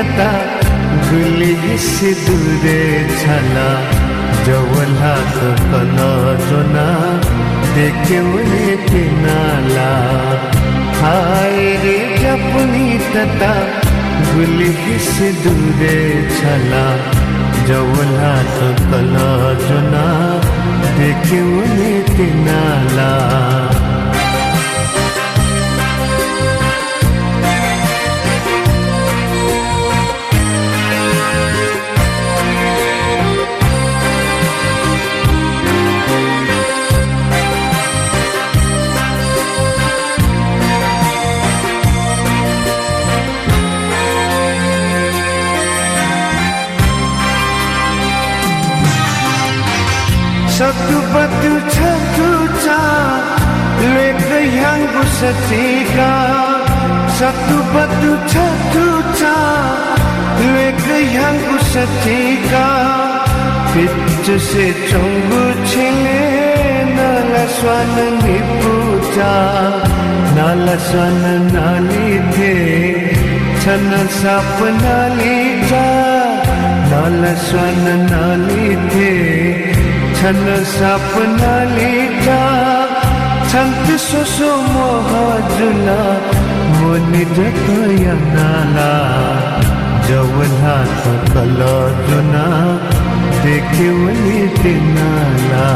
तता गुली सिंदूरे छला जवला कला जोना देखे उन्हें किनाला हाय रे जपनी तता गुली सिंदूरे छला जवला कला जोना देखे उन्हें किनाला Satu batu satu leka yang setika Satu batu satu leka yang setika Picu se cunggu cile nala swana nipuja Nala swana nali the chana sap nali ja Nala swana nali the छन सपना लीटा छंत सोसो मोहजुला मोनि जतया नाला जवला कला जुना देखे वनी तिनाला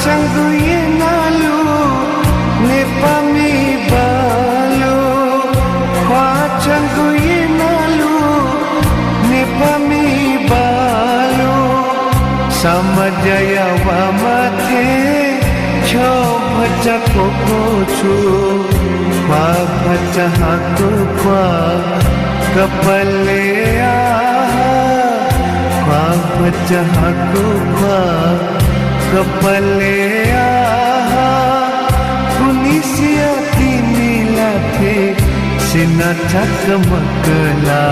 Changgu ye nalu nepami balu Khwa changgu ye nalu nepami balu Samajaya wamate cho bhaja koko chu Khwa bhaja hatu khwa kapale Khwa bhaja hatu khwa kapale kunisia tinila the sina chakmakla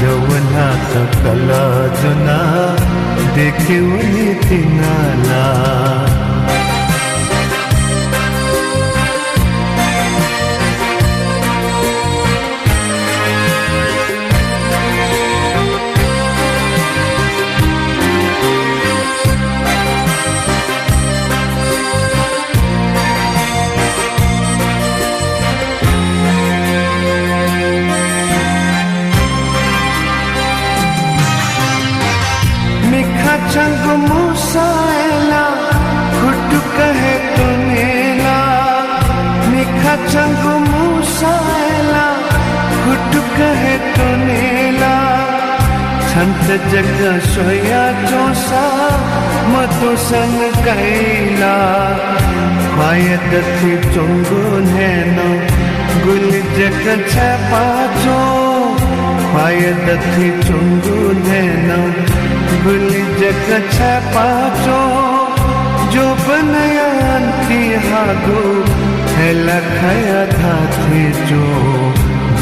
jawna kala juna dekhe uni tinala चंग मुसायला खुट कहे तुनेला मिखा चंग मुसायला खुट कहे तुनेला छंत जग सोया चोसा मतो सन कैला ख्वायत थी चुंगु nano गुल जग छपाचो ख्वायत थी चुंगु nano गुली जग छपाचो जो बनया अंती हागो है लखया था थे जो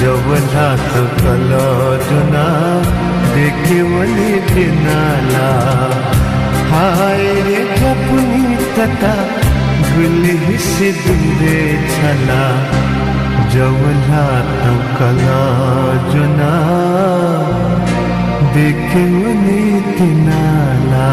जवला तो कला जुना देखे वली दिनाला हाय रे जपनी तता गुली सिंदूरे छला जवला तो कला जुना देखे वनी तिनाला